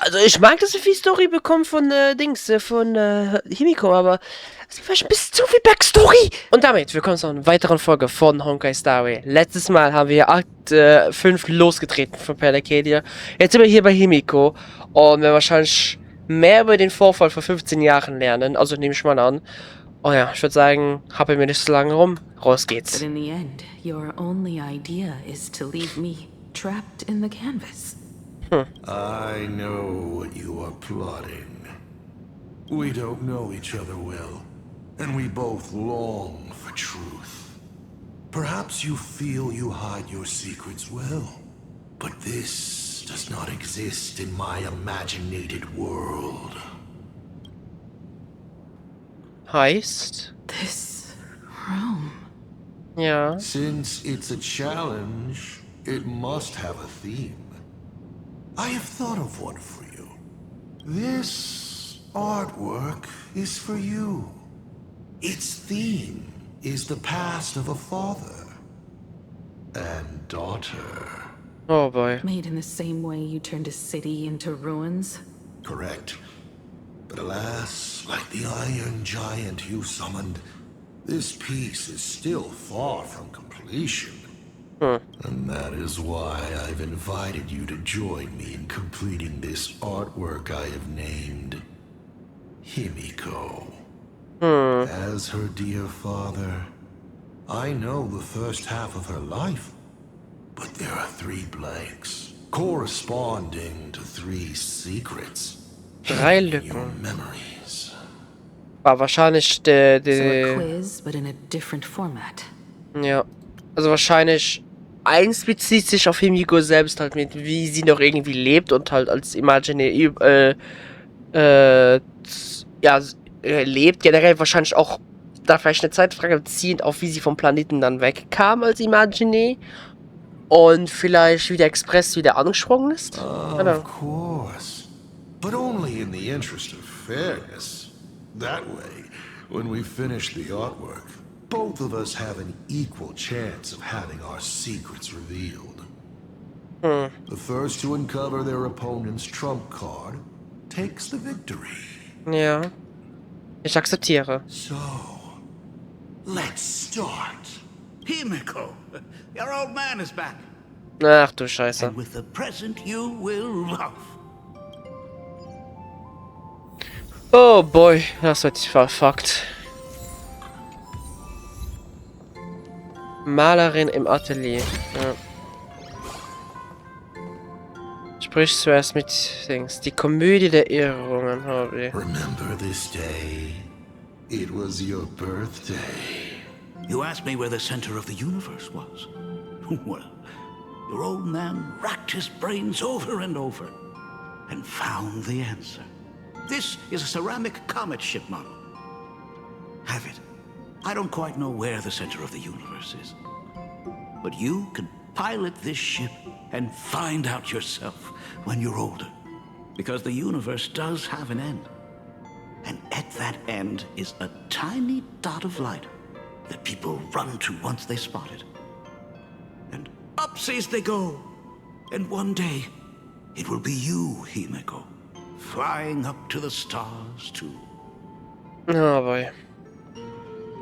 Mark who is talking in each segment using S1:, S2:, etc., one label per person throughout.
S1: Also ich mag, dass wir viel Story bekommen von von Himiko, aber es ist vielleicht ein bisschen zu viel Backstory. Und damit willkommen zu einer weiteren Folge von Honkai Story. Letztes Mal haben wir Akt 5 losgetreten von Perlakedia. Jetzt sind wir hier bei Himiko und wir wahrscheinlich mehr über den Vorfall vor 15 Jahren lernen. Also nehme ich mal an. Oh ja, ich würde sagen, happeln wir nicht so lange rum. Raus geht's.
S2: But in the end, your only idea is to leave me trapped in the canvas.
S3: I know what you are plotting. We don't know each other well, and we both long for truth. Perhaps you feel you hide your secrets well, but this does not exist in my imaginated world.
S1: Heißt?
S2: This room.
S1: Ja.
S3: Since it's a challenge, it must have a theme. I have thought of one for you. This artwork is for you. Its theme is the past of a father and daughter.
S1: Oh boy.
S2: Made in the same way you turned a city into ruins?
S3: Correct. But alas, like the iron giant you summoned, this piece is still far from completion. And that is why I've invited you to join me in completing this artwork I have named Himiko. As her dear father, I know the first half of her life, but there are 3 blanks corresponding to 3 secrets.
S1: 3
S3: Your
S1: Lücken.
S3: memories.
S1: War wahrscheinlich
S2: So a quiz, but in a different format.
S1: Ja. Also wahrscheinlich eins bezieht sich auf Himiko selbst halt mit, wie sie noch irgendwie lebt und halt als Imaginär lebt. Generell wahrscheinlich auch da vielleicht eine Zeitfrage beziehend auf, wie sie vom Planeten dann wegkam als Imaginär und vielleicht wie der Express wieder angesprungen ist.
S3: Of course. But only in the interest of fairness. That way, when we finish the artwork, both of us have an equal chance of having our secrets revealed. The first to uncover their opponent's trump card takes the victory.
S1: Ja. Ich akzeptiere.
S3: So, let's start.
S4: Himiko, your old man is back.
S1: Ach du Scheiße.
S4: And with a present you will love.
S1: Oh boy, das wird verfuckt. Malerin im Atelier. Ja. Sprich zuerst mit Dings. Die Komödie der Irrungen.
S3: Remember this day? It was your birthday.
S4: You asked me where the center of the universe was. Well, your old man racked his brains over and over and found the answer. This is a ceramic comet ship model. Have it. I don't quite know where the center of the universe is. But you can pilot this ship and find out yourself when you're older. Because the universe does have an end. And at that end is a tiny dot of light that people run to once they spot it. And upsies they go. And one day, it will be you, Himiko, flying up to the stars too.
S1: Oh boy.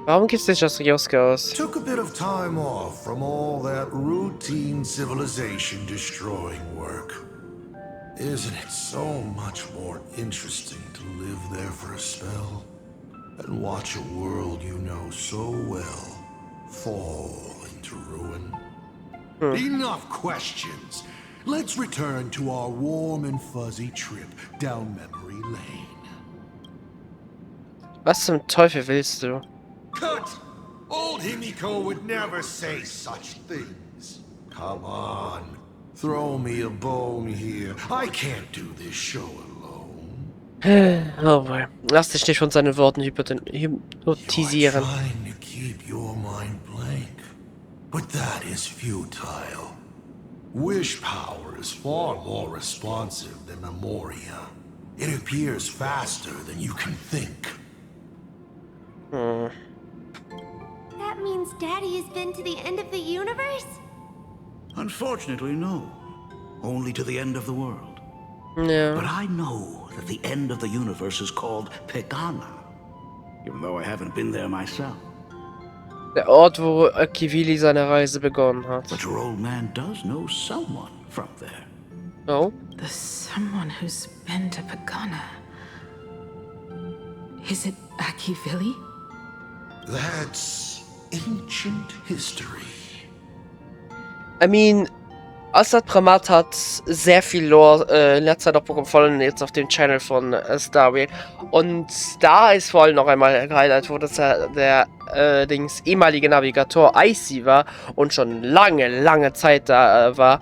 S1: Warum gibt's nicht das Rioske aus?
S3: Took a bit of time off from all that routine civilization destroying work. Isn't it so much more interesting to live there for a spell and watch a world you know so well fall into ruin? Enough questions. Let's return to our warm and fuzzy trip down memory lane.
S1: Was zum Teufel willst du?
S3: Cut! Old Himiko would never say such things. Come on. Throw me a bone here. I can't do this show alone.
S1: Oh boy. Lass dich nicht von seinen Worten hypnotisieren.
S3: You're trying to keep your mind blank. But that is futile. Wish power is far more responsive than memoria. It appears faster than you can think.
S5: That means Daddy has been to the end of the universe?
S4: Unfortunately, no. Only to the end of the world.
S1: Ja.
S4: But I know that the end of the universe is called Pegana, even though I haven't been there myself.
S1: Der Ort, wo Kivili seine Reise begonnen hat.
S4: But your old man does know someone from there.
S1: Oh?
S2: The someone who's been to Pagana. Is it Akivili?
S3: That's ancient history.
S1: I mean, Assad Pramat hat sehr viel Lore in letzter Zeit auch bekommen, vor allem jetzt auf dem Channel von ZOWIE. Und da ist vor allem noch einmal gehighlightet worden, dass er der ehemalige Navigator Icy war und schon lange Zeit da war.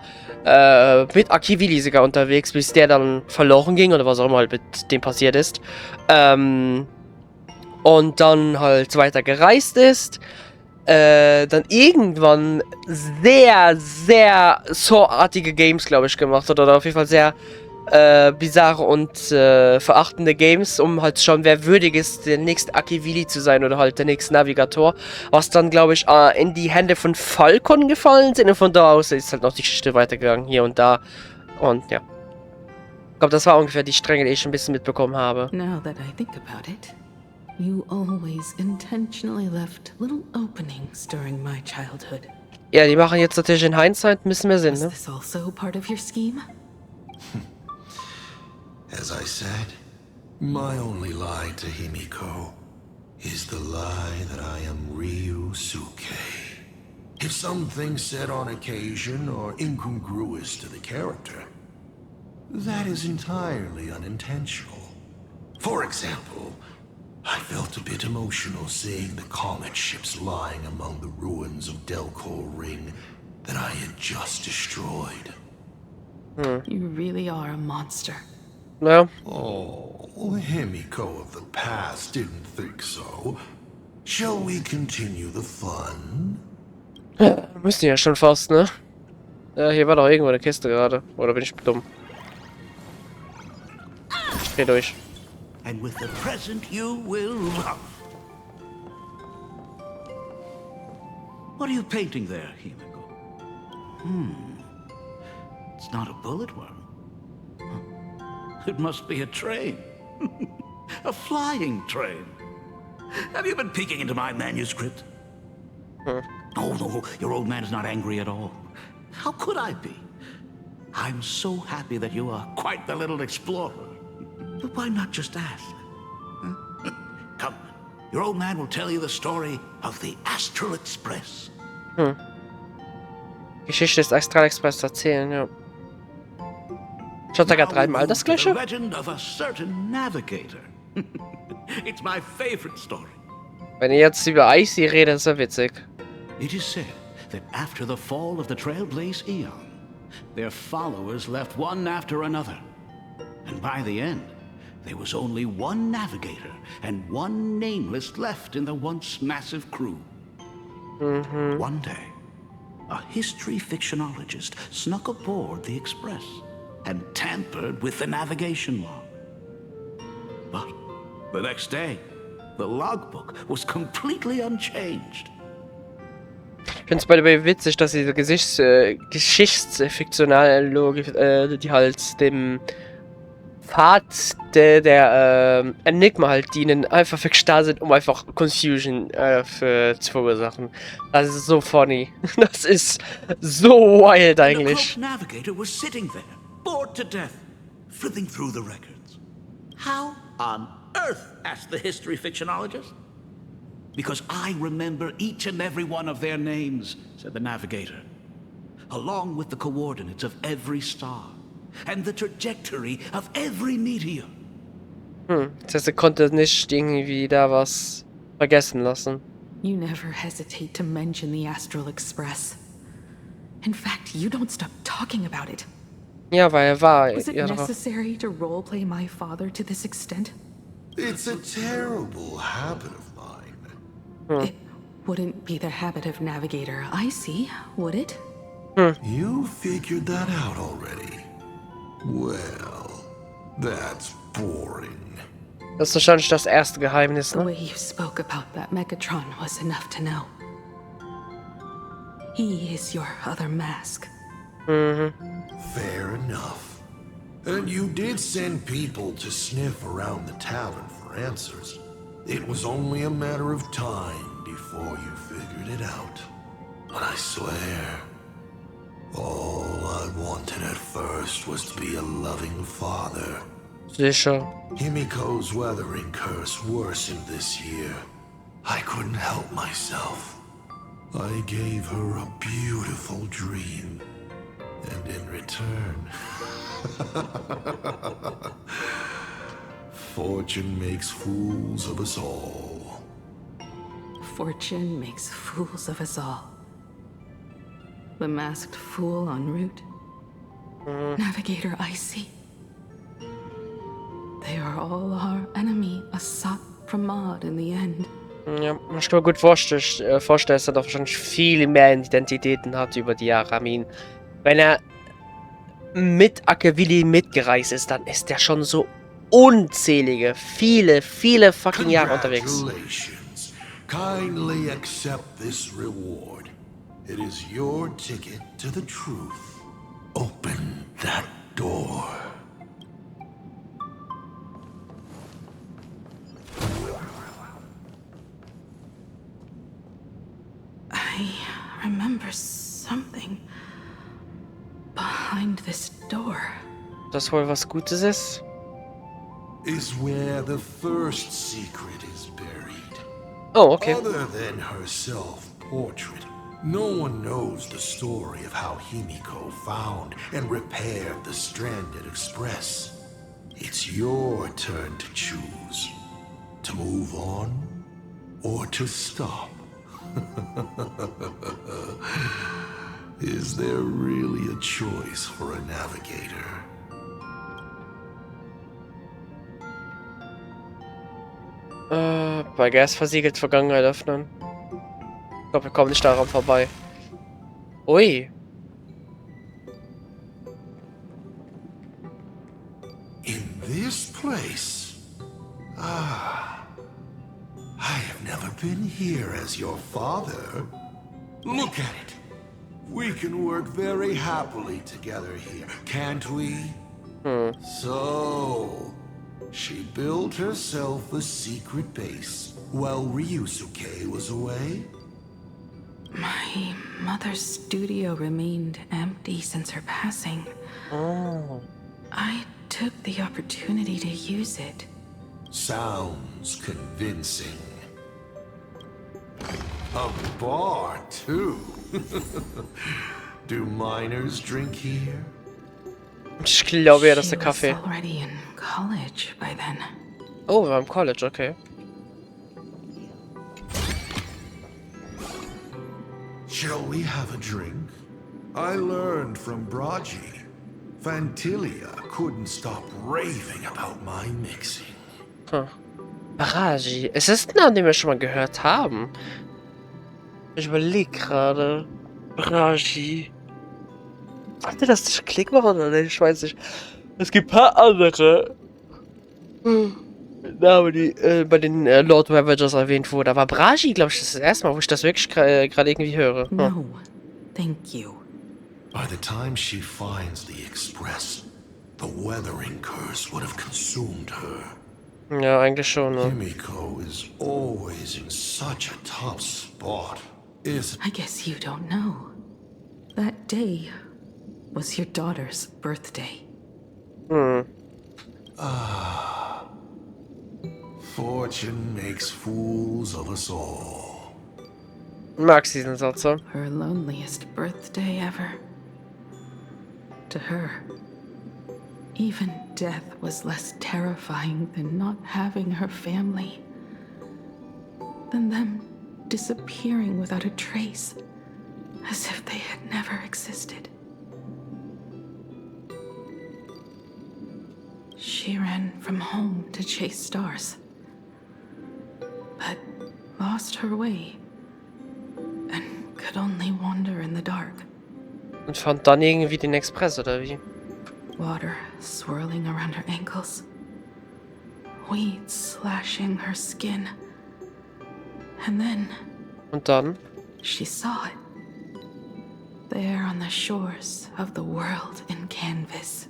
S1: Mit Akivili sogar unterwegs, bis der dann verloren ging oder was auch immer halt mit dem passiert ist. Und dann halt weiter gereist ist. Dann irgendwann sehr so-artige Games, glaube ich, gemacht hat. Oder auf jeden Fall sehr bizarre und verachtende Games, um halt schon, wer würdig ist, der nächste Akivili zu sein oder halt der nächste Navigator. Was dann, glaube ich, in die Hände von Falcon gefallen sind. Und von da aus ist halt noch die Geschichte weitergegangen, hier und da. Und ja. Ich glaube, das war ungefähr die Stränge, die ich ein bisschen mitbekommen habe.
S2: Now that I think about it, you always intentionally left little openings during my childhood.
S1: Ja, die machen jetzt natürlich in Hindsight ein bisschen mehr Sinn,
S2: Was
S1: ne?
S2: this also part of your scheme?
S3: As I said, my only lie to Himiko is the lie that I am Ryusuke. If something said on occasion or incongruous to the character, that is entirely unintentional. For example, I felt a bit emotional seeing the comet ships lying among the ruins of Delco Ring that I had just destroyed.
S2: You really are a monster.
S1: Ja.
S3: Oh, Himiko of the past didn't think so. Shall we continue the fun?
S1: Müssen ja schon fast, ne? Ja, hier war doch irgendwo eine Kiste gerade. Oder bin ich dumm? Ich dreh durch.
S4: And with the present you will love. What are you painting there, Himiko? It's not a bullet worm. It must be a train. A flying train. Have you been peeking into my manuscript? Oh, no, your old man is not angry at all. How could I be? I'm so happy that you are quite the little explorer. But why not just ask? Huh? Come, your old man will tell you the story of the Astral Express.
S1: Geschichte des Astral Express erzählen, ja. Schaut da gerade dreimal das
S4: The
S1: gleiche?
S4: legend of a certain navigator. It's my favorite story.
S1: Wenn ihr jetzt über Icy redet, ist ja witzig.
S4: It is said that after the fall of the Trailblaze Eon, their followers left one after another. And by the end, there was only one navigator and one nameless left in the once massive crew. One day, a history fictionologist snuck aboard the Express and tampered with the navigation log. But the next day, the logbook was completely unchanged.
S1: Ich finde es bei der witzig, dass diese geschichtsfiktionale Logik, die halt dem Pfad der Enigma halt dienen, einfach wirklich da sind, um einfach Confusion zu verursachen. Das ist so funny. Das ist so wild
S4: The
S1: eigentlich.
S4: cloaked navigator was sitting there, bored to death, flipping through the records. How on earth? Asked the history fictionologist. Because I remember each and every one of their names, said the navigator, along with the coordinates of every star and the trajectory of every meteor.
S1: Das heißt, er konnte nicht irgendwie da was vergessen lassen.
S2: You never hesitate to mention the Astral Express. In fact, you don't stop talking about it.
S1: Ja, weil er war
S2: Was it
S1: ja drauf.
S2: necessary to roleplay my father to this extent?
S3: It's a terrible habit of mine.
S2: It wouldn't be the habit of Navigator Icy, would it?
S3: You figured that out already. Well, that's boring.
S1: Das ist wahrscheinlich das erste Geheimnis,
S2: The
S1: ne?
S2: way you spoke about that Megatron was enough to know. He is your other mask.
S3: Fair enough. And you did send people to sniff around the tavern for answers. It was only a matter of time before you figured it out. But I swear, all I wanted at first was to be a loving father.
S1: Sicher.
S3: Himiko's weathering curse worsened this year. I couldn't help myself. I gave her a beautiful dream. And in return, fortune makes fools of us all.
S2: Fortune makes fools of us all. The masked fool en route. Navigator Icy. They are all our enemy, a sot Pramod in the end.
S1: Ja, ich kann mir gut vorstellen, dass er doch wahrscheinlich viel mehr Identitäten hat über die Jahre. I mean, wenn er mit Akevili mitgereist ist, dann ist er schon so unzählige, viele fucking Jahre unterwegs.
S3: Congratulations. Kindly accept this reward. It is your ticket to the truth. Open that door.
S2: I remember something behind this door.
S1: Das wohl was Gutes ist?
S3: Is where the first secret is buried.
S1: Oh, okay.
S3: Other than her self-portrait, no one knows the story of how Himiko found and repaired the stranded express. It's your turn to choose. To move on or to stop. Is there really a choice for a navigator?
S1: Bei Gas versiegelt Vergangenheit öffnen. Ich glaube, wir kommen nicht daran vorbei. Ui.
S3: In this place? Ah. I have never been here as your father. Look at it. We can work very happily together here, can't we? So, she built herself a secret base while Ryusuke was away?
S2: My mother's studio remained empty since her passing.
S1: Oh.
S2: I took the opportunity to use it.
S3: Sounds convincing. A bar, too. Do minors drink here?
S1: Ich glaube ja, das ist
S2: She
S1: der Kaffee.
S2: was already in college by then.
S1: Oh, wir waren im College, okay.
S3: Shall we have a drink? I learned from Braji. Fantilia couldn't stop raving about my mixing.
S1: Baraji. Ist das ein Name, den wir schon mal gehört haben? Ich überlege gerade. Baraji. Sollte das nicht Klick machen oder nicht? Ich weiß nicht. Es gibt ein paar andere Namen, die bei den Lord Ravagers erwähnt wurden. Aber Baraji, glaube ich, das ist das erste Mal, wo ich das wirklich gerade irgendwie höre.
S2: No, thank you.
S3: By the time she finds the express, the weathering curse would have consumed her.
S1: Ja, eigentlich schon, ne?
S3: Himiko is always in such a top spot.
S2: I guess you don't know. That day was your daughter's birthday.
S3: Fortune makes fools of us all.
S1: Magst diesen Satz so?
S2: Her loneliest birthday ever. To her, even death was less terrifying than not having her family. Than them disappearing without a trace, as if they had never existed. She ran from home to chase stars, but lost her way and could only wander in the dark.
S1: Und fand dann irgendwie den Express, oder wie?
S2: Water swirling around her ankles, weeds slashing her skin, and then
S1: Und dann?
S2: she saw it. There on the shores of the world in canvas.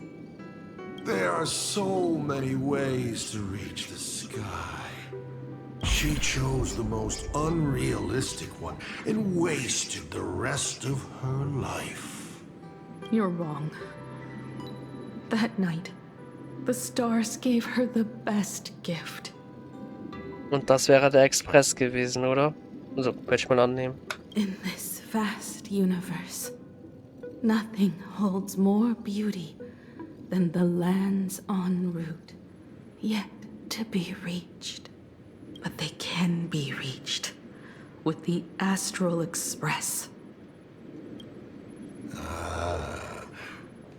S3: There are so many ways to reach the sky. She chose the most unrealistic one and wasted the rest of her life.
S2: You're wrong. That night, the stars gave her the best gift.
S1: Und das wäre der Express gewesen, oder? Also, würde ich mal annehmen.
S2: In this vast universe, nothing holds more beauty than the lands en route, yet to be reached. But they can be reached with the Astral Express.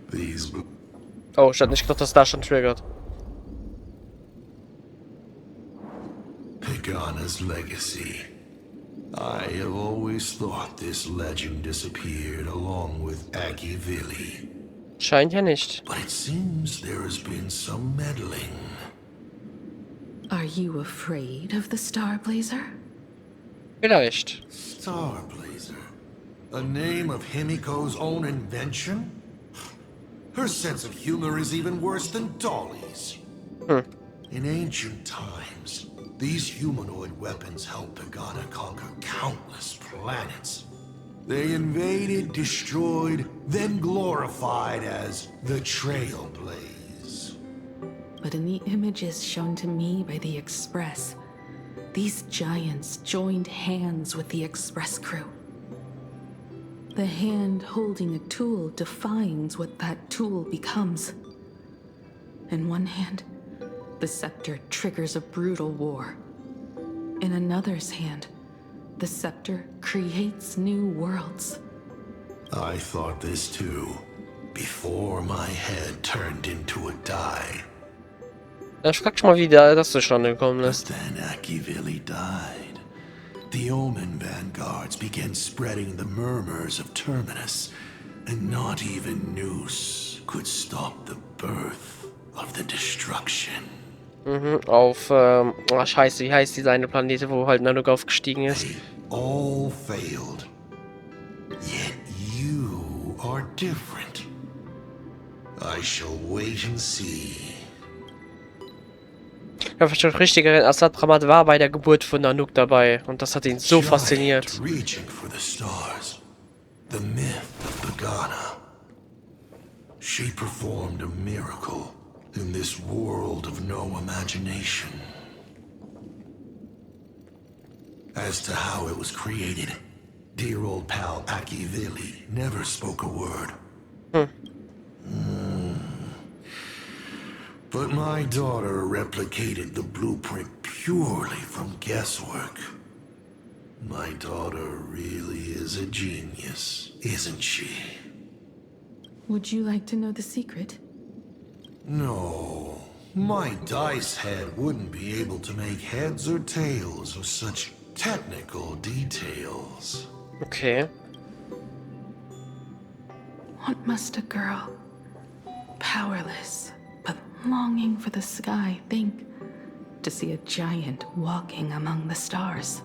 S3: These
S1: Oh, ich hatte nicht gedacht, dass das schon triggert.
S3: Pagana's legacy. I have always thought this legend disappeared along with Akivili.
S1: Scheint ja nicht.
S3: But it seems there has been some meddling.
S2: Are you afraid of the Starblazer?
S1: Vielleicht.
S3: Starblazer? A name of Himiko's own invention? Her sense of humor is even worse than Dolly's. In ancient times, these humanoid weapons helped Pagana conquer countless planets. They invaded, destroyed, then glorified as the Trailblaze.
S2: But in the images shown to me by the Express, these giants joined hands with the Express crew. The hand holding a tool defines what that tool becomes. In one hand, the scepter triggers a brutal war. In another's hand, the scepter creates new worlds.
S3: I thought this too, before my head turned into a die.
S1: Dann frag dich mal, wie das zustande gekommen
S3: But
S1: ist.
S3: then Akivili died. The Omen vanguards began spreading the murmurs of Terminus, and not even Noose could stop the birth of the destruction.
S1: Auf, scheiße, wie heißt diese eine Planete, wo halt Nanook aufgestiegen ist?
S3: They all failed. Yet you are different. I shall wait and see.
S1: Ja, verstehe richtig, Assad Ramat war bei der Geburt von Nanook dabei und das hat ihn so fasziniert.
S3: Giant reaching for the stars. The myth of Pagana. She performed a miracle in this world of no imagination. As to how it was created, dear old pal Akivili never spoke a word. But my daughter replicated the blueprint purely from guesswork. My daughter really is a genius, isn't she?
S2: Would you like to know the secret?
S3: No, my dice head wouldn't be able to make heads or tails of such technical details.
S1: Okay.
S2: What must a girl, powerless but longing for the sky, think to see a giant walking among the stars?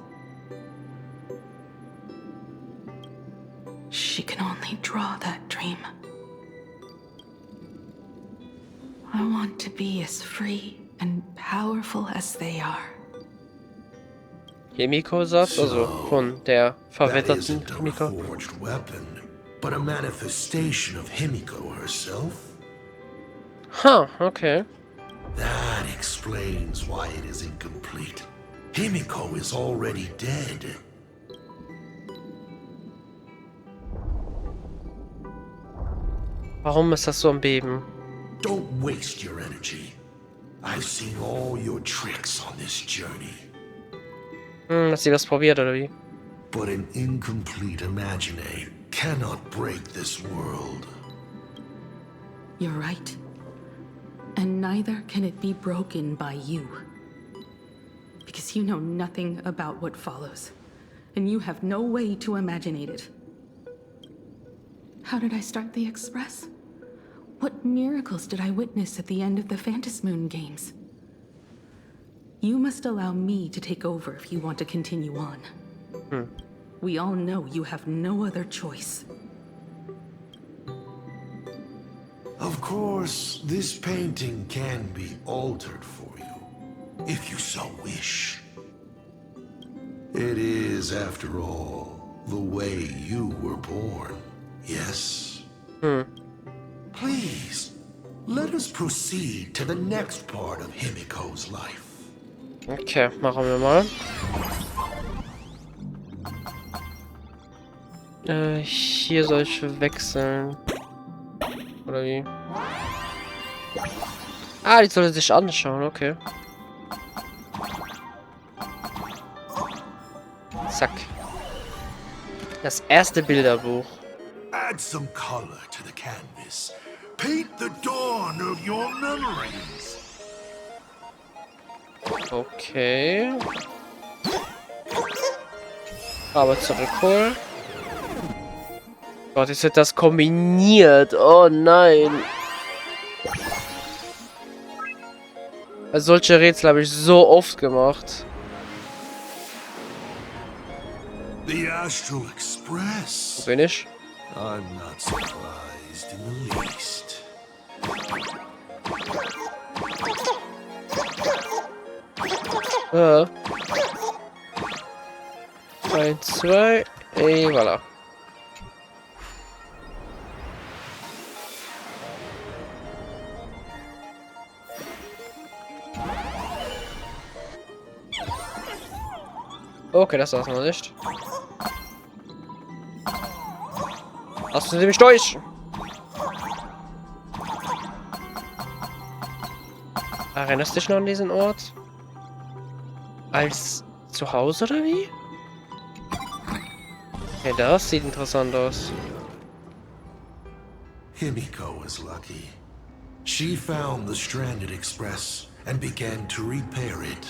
S2: She can only draw that dream. I want to be as free and powerful as they are.
S1: Himiko sagt, also von der
S3: That
S1: verwitterten
S3: isn't a
S1: Himiko.
S3: forged weapon, but a manifestation of Himiko herself.
S1: Ha, okay.
S3: That explains why it is incomplete. Himiko is already dead.
S1: Warum ist das so am Beben?
S3: Don't waste your energy. I've seen all your tricks on this journey.
S1: Hat sie das probiert, oder wie?
S3: But an incomplete imagine cannot break this world.
S2: You're right. And neither can it be broken by you. Because you know nothing about what follows. And you have no way to imaginate it. How did I start the Express? What miracles did I witness at the end of the Phantasmoon games? You must allow me to take over if you want to continue on. We all know you have no other choice.
S3: Of course, this painting can be altered for you, if you so wish. It is, after all, the way you were born, yes? Please, let us proceed to the next part of Himiko's life.
S1: Okay, machen wir mal. Hier soll ich wechseln. Oder wie? Ah, die soll sich anschauen, okay. Zack. Das erste Bilderbuch.
S3: Add some color to the canvas. Paint the dawn of your memories.
S1: Okay. Aber zurückholen. Gott, jetzt wird das kombiniert. Oh nein. Also solche Rätsel habe ich so oft gemacht.
S3: The Astral Express.
S1: Wo bin ich?
S3: I'm not surprised in the least.
S1: Ja. 1, 2, et voilà. Okay, das war's noch nicht. Hast du nämlich durch? Erinnerst du dich noch an diesen Ort? Als zu Hause oder wie? Ja, das sieht interessant aus.
S3: Himiko is lucky. She found the stranded express and began to repair it.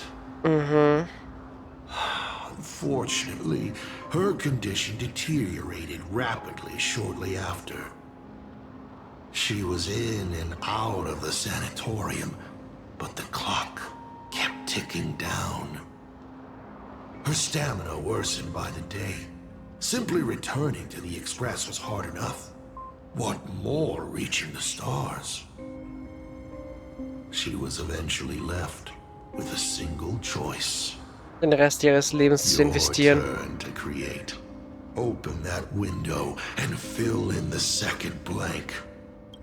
S3: Unfortunately, her condition deteriorated rapidly shortly after. She was in and out of the sanatorium, but the clock kept ticking down. Her stamina worsened by the day. Simply returning to the express was hard enough. What more reaching the stars? She was eventually left with a single choice.
S1: Den Rest ihres Lebens zu investieren.
S3: Your turn to create. Open that window and fill in the second blank.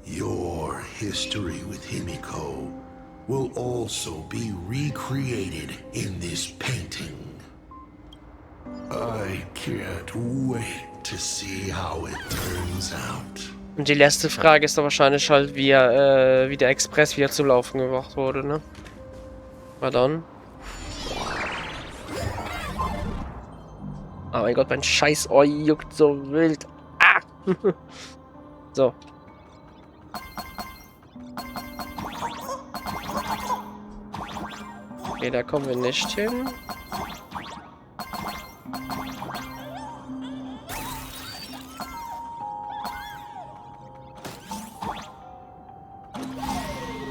S3: Your history with Himiko will also be recreated in this painting. I can't wait to see how it turns out.
S1: Und die letzte Frage ist dann wahrscheinlich halt, wie der Express wieder zum Laufen gebracht wurde, ne? Mal dann. Oh mein Gott, mein scheiß Ohr juckt so wild. Ah! So. Okay, da kommen wir nicht hin.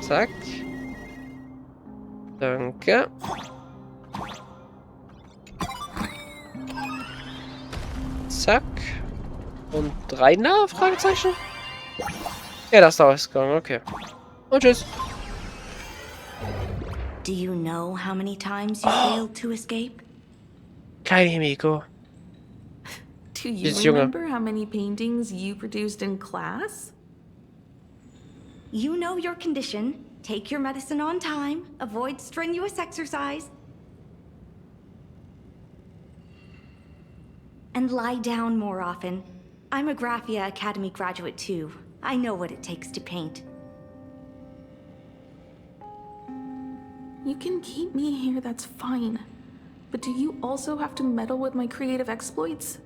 S1: Zack. Danke. Zack. Und 3 nah? Fragezeichen? Ja, das ist der Ausgang, okay. Und tschüss.
S5: Do you know how many times you failed to escape?
S1: Kleine Himiko.
S2: Do you
S1: Dieses Junge.
S2: remember how many paintings you produced in class?
S5: You know your condition. Take your medicine on time. Avoid strenuous exercise. And lie down more often. I'm a Graphia Academy graduate too. I know what it takes to paint.
S2: You can keep me here, that's fine. But do you also have to meddle with my creative exploits?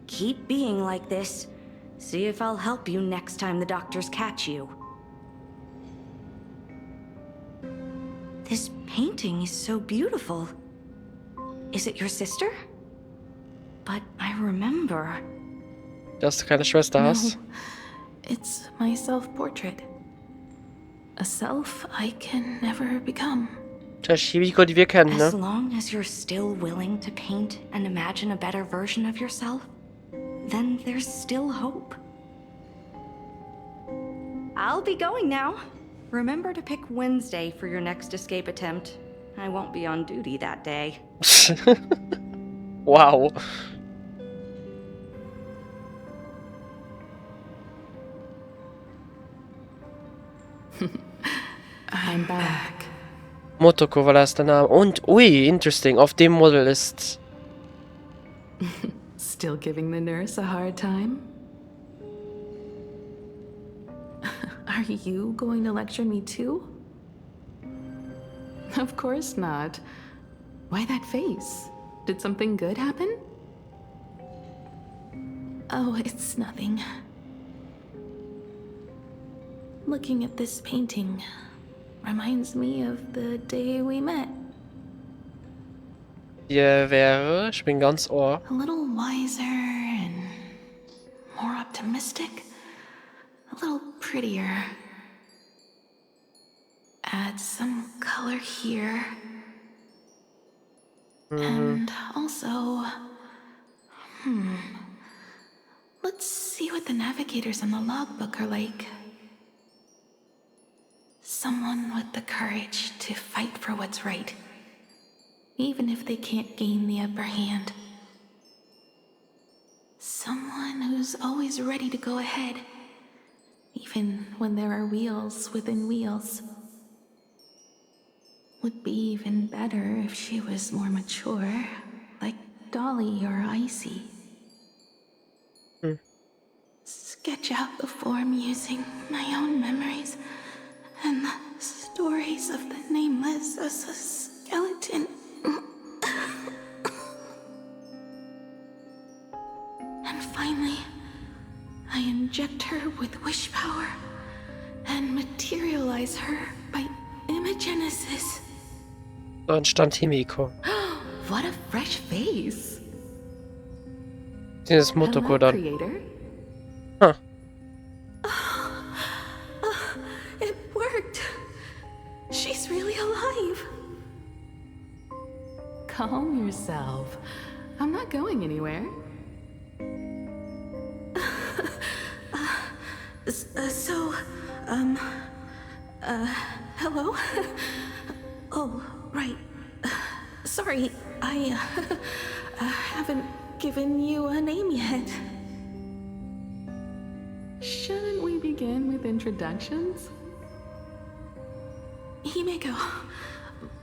S5: Keep being like this. See if I'll help you next time the doctors catch you. This painting is so beautiful. Is it your sister? But I remember.
S1: Dass du keine Schwester hast.
S2: It's my self-portrait. A self I can never become.
S1: Das ist Himiko, die wir kennen,
S5: As
S1: ne?
S5: long as you're still willing to paint and imagine a better version of yourself, then there's still hope. I'll be going now. Remember to pick Wednesday for your next escape attempt. I won't be on duty that day.
S1: Wow.
S2: I'm back.
S1: Motoko war das der Name. Und, ui, interesting. Auf dem Model ist...
S2: Still giving the nurse a hard time? Are you going to lecture me too? Of course not. Why that face? Did something good happen? Oh, it's nothing. Looking at this painting reminds me of the day we met.
S1: Hier wäre... Ich bin ganz ohr.
S2: A little wiser and more optimistic. A little prettier. Add some color here. And also... Let's see what the navigators on the logbook are like. Someone with the courage to fight for what's right, even if they can't gain the upper hand. Someone who's always ready to go ahead, even when there are wheels within wheels. Would be even better if she was more mature, like Dolly or Icy. Sketch out the form using my own memories and the stories of the nameless as a skeleton. And finally, I inject her with wish power and materialize her by imagenesis.
S1: So entstand Himiko.
S2: What a fresh face.
S1: Dieses Motoko
S2: Hello,
S1: dann.
S2: creator.
S1: Huh.
S2: It worked. She's really alive. Calm yourself. I'm not going anywhere. Hello? Oh, right. Sorry, I haven't given you a name yet. Shouldn't we begin with introductions? Himeko.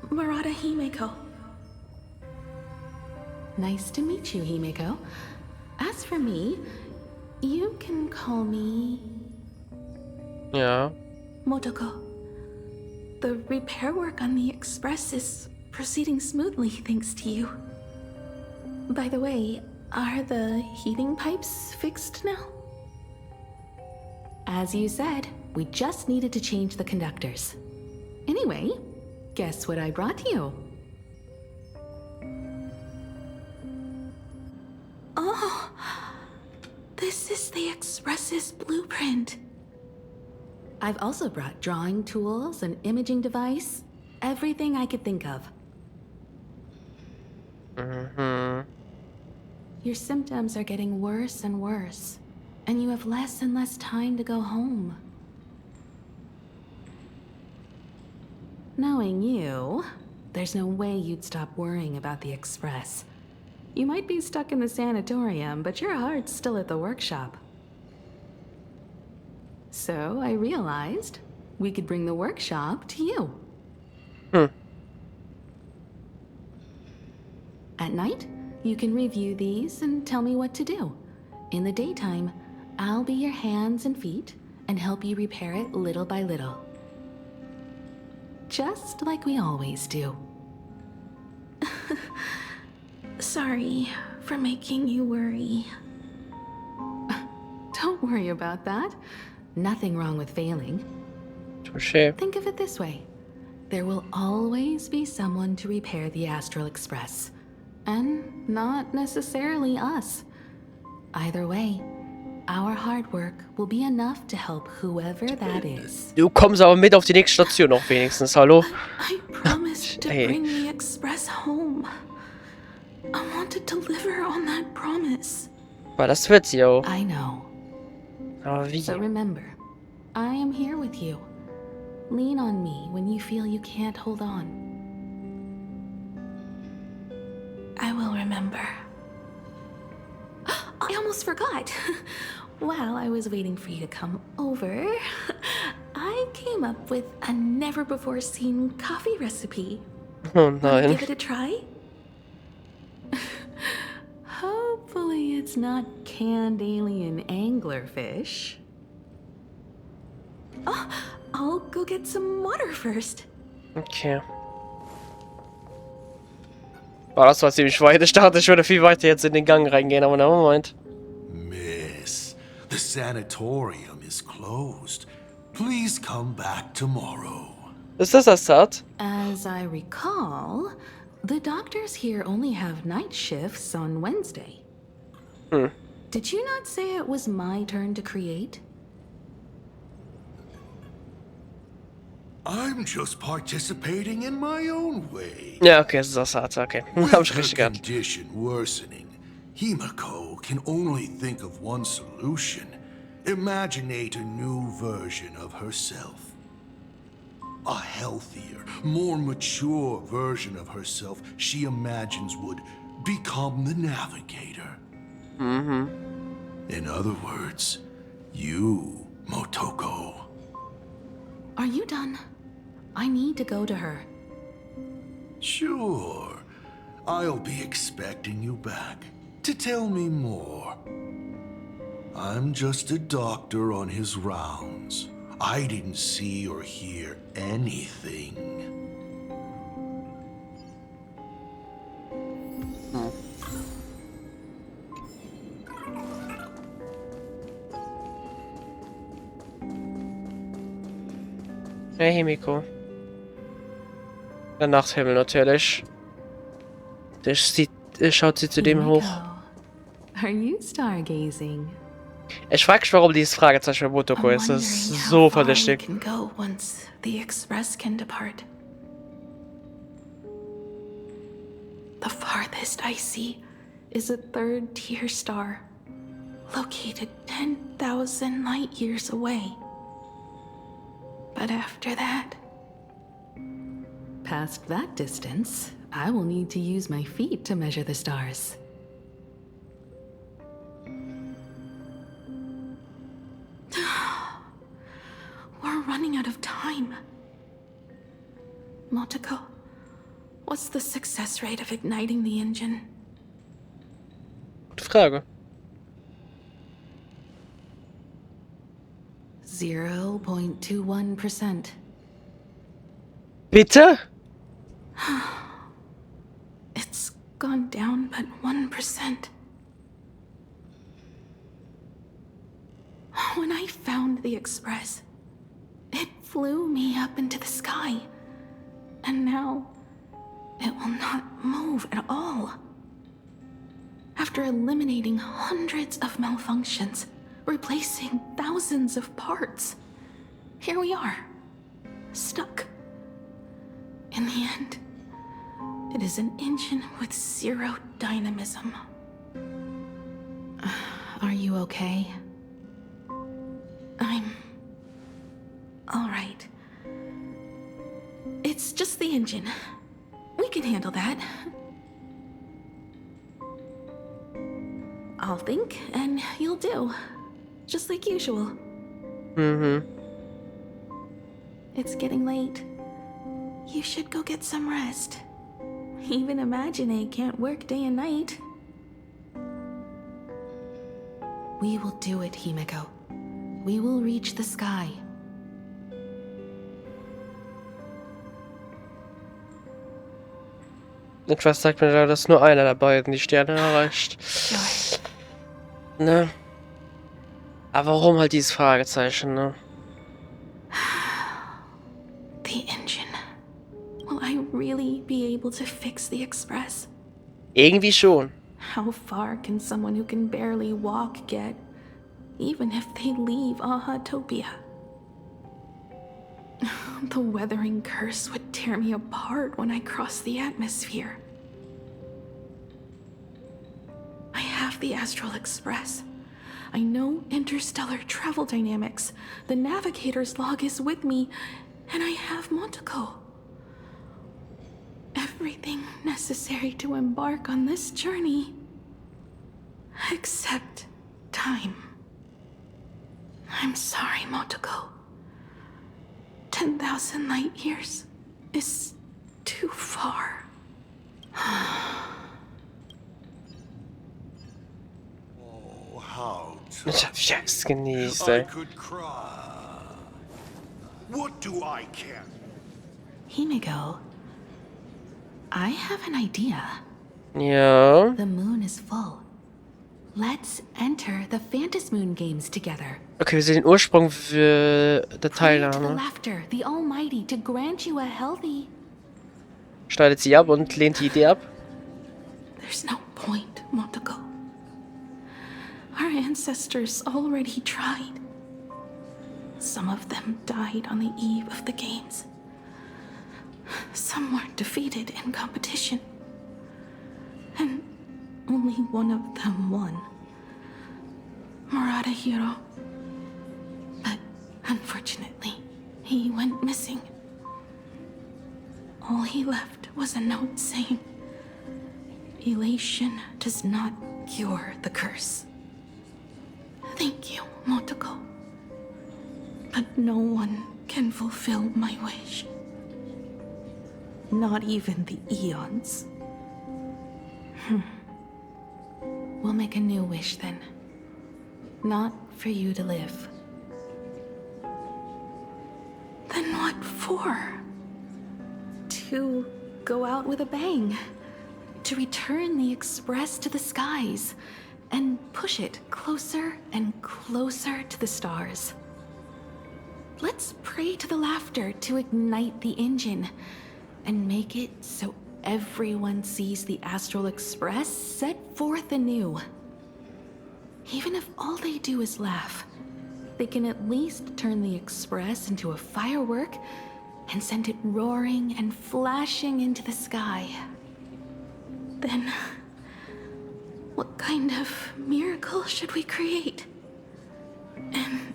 S2: Murata Himeko. Nice to meet you, Himeko. As for me, you can call me
S1: Ja.
S2: Motoko. The repair work on the Express is proceeding smoothly thanks to you. By the way, are the heating pipes fixed now? As you said, we just needed to change the conductors. Anyway, guess what I brought you? Oh, this is the Express's blueprint. I've also brought drawing tools, an imaging device, everything I could think of. Your symptoms are getting worse and worse, and you have less and less time to go home. Knowing you, there's no way you'd stop worrying about the Express. You might be stuck in the sanatorium, but your heart's still at the workshop. So I realized we could bring the workshop to you. At night, you can review these and tell me what to do. In the daytime, I'll be your hands and feet and help you repair it little by little. Just like we always do. Sorry for making you worry. Don't worry about that. Nothing wrong with failing.
S1: Touché.
S2: Think of it this way. There will always be someone to repair the Astral Express. And not necessarily us. Either way, our hard work will be enough to help whoever that is.
S1: Du kommst aber mit auf die nächste Station noch wenigstens, hallo?
S2: I promised to
S1: Hey.
S2: bring the Express home. I want to deliver on that promise.
S1: Weil das wird sie auch.
S2: I know.
S1: Aber wie?
S2: So remember, I am here with you. Lean on me when you feel you can't hold on. I will remember. I almost forgot. While I was waiting for you to come over, I came up with a never-before-seen coffee recipe.
S1: Oh
S2: Wanna
S1: nein.
S2: give it a try? Hopefully it's not canned alien anglerfish. Oh, I'll go get some water first.
S1: Okay. Boah, das war ziemlich weit. Ich dachte, ich würde viel weiter jetzt in den Gang reingehen, aber never mind.
S3: Miss, the sanatorium is closed. Please come back tomorrow.
S1: Ist das Assad?
S2: As I recall, the doctors here only have night shifts on Wednesday. Did you not say it was my turn to create?
S3: I'm just participating in my own way.
S1: Ja, okay, es ist Assad, okay.
S3: With
S1: Hab ich
S3: her
S1: richtig gehabt.
S3: condition worsening, Himiko can only think of one solution. Imaginate a new version of herself. A healthier, more mature version of herself she imagines would become the navigator. In other words, you, Motoko.
S2: Are you done? I need to go to her.
S3: Sure. I'll be expecting you back to tell me more. I'm just a doctor on his rounds. I didn't see or hear anything.
S1: Hey, Himiko. Der Nachthimmel natürlich. Schaut sie zu dem hoch.
S2: Are you stargazing?
S1: Ich frage mich, warum dieses Fragezeichen bei Motoko ist. Das ist so verdächtig.
S2: Can go once the express can depart. The farthest I see is a third-tier star, located 10,000 light years away. But after that, past that distance, I will need to use my feet to measure the stars. We're running out of time. Motoko, what's the success rate of igniting the engine?
S1: Gute Frage.
S2: 0.21%.
S1: Bitte?
S2: It's gone down but 1%. When I found the express, it flew me up into the sky. And now, it will not move at all. After eliminating hundreds of malfunctions, replacing thousands of parts, here we are, stuck. In the end, it is an engine with zero dynamism. Are you okay? I'm all right. It's just the engine. We can handle that. I'll think, and you'll do. Just like usual. It's getting late. You should go get some rest. Even Imagine can't work day and night. We will do it, Himiko. We will reach the sky.
S1: Etwas sagt mir da, dass nur einer der beiden die Sterne erreicht. Ne? Aber warum halt dieses Fragezeichen, ne?
S2: The engine. Will I really be able to fix the express?
S1: Irgendwie schon.
S2: How far can someone who can barely walk get, even if they leave Ahatopia? The weathering curse would tear me apart when I cross the atmosphere. I have have the Astral Express. I know interstellar travel dynamics. The navigator's log is with me, and I have Montaco. Everything necessary to embark on this journey. Except time. I'm sorry, Montaco. 10,000 light years is too far.
S3: Oh, how
S1: Ich hab jetzt genießt,
S3: I
S1: ey.
S3: could cry. What do I care?
S2: Himiko, I have an idea.
S1: Ja.
S2: The moon is full. Let's enter the Phantasmoon games together.
S1: Okay, wir sehen den Ursprung für der
S2: Pray to the
S1: Teilnahme.
S2: laughter, the Almighty, to grant you a healthy.
S1: Schneidet sie ab und lehnt die Idee ab.
S2: There's no point, Montaco. Our ancestors already tried. Some of them died on the eve of the games. Some were defeated in competition. And only one of them won. Murata Hiro. But unfortunately, he went missing. All he left was a note saying, "Elation does not cure the curse." Thank you, Montaco. But no one can fulfill my wish. Not even the eons. We'll make a new wish then. Not for you to live. Then what for? To go out with a bang. To return the Express to the skies. And push it closer and closer to the stars. Let's pray to the laughter to ignite the engine. And make it so everyone sees the Astral Express set forth anew. Even if all they do is laugh, they can at least turn the Express into a firework and send it roaring and flashing into the sky. Then, what kind of miracle should we create? And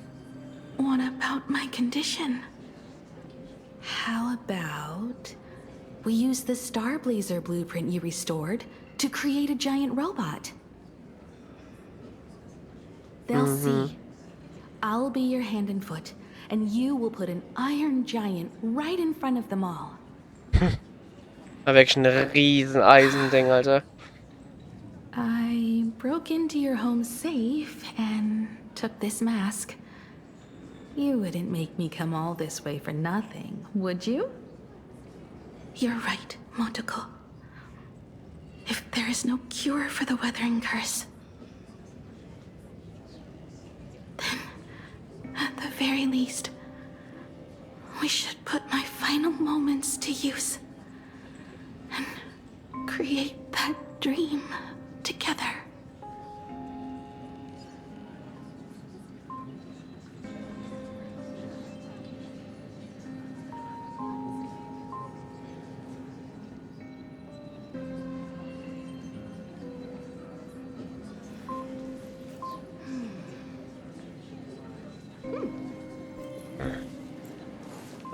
S2: what about my condition? How about we use the Starblazer blueprint you restored to create a giant robot? They'll see. I'll be your hand and foot, and you will put an iron giant right in front of them all.
S1: Aber wirklich ein riesen Eisending, Alter.
S2: I broke into your home safe and took this mask. You wouldn't make me come all this way for nothing, would you? You're right, Montaco. If there is no cure for the weathering curse, then, at the very least, we should put my final moments to use and create that dream together.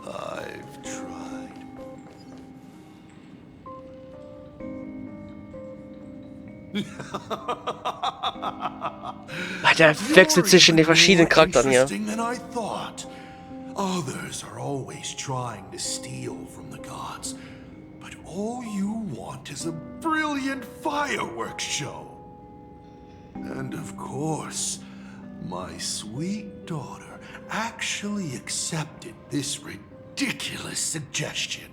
S3: I've tried.
S1: Der wechselt zwischen den verschiedenen Charakteren hier.
S3: Interesting than I thought. Others are always trying to steal from the gods, but all you want is a brilliant fireworks show. And of course, my sweet daughter actually accepted this ridiculous suggestion.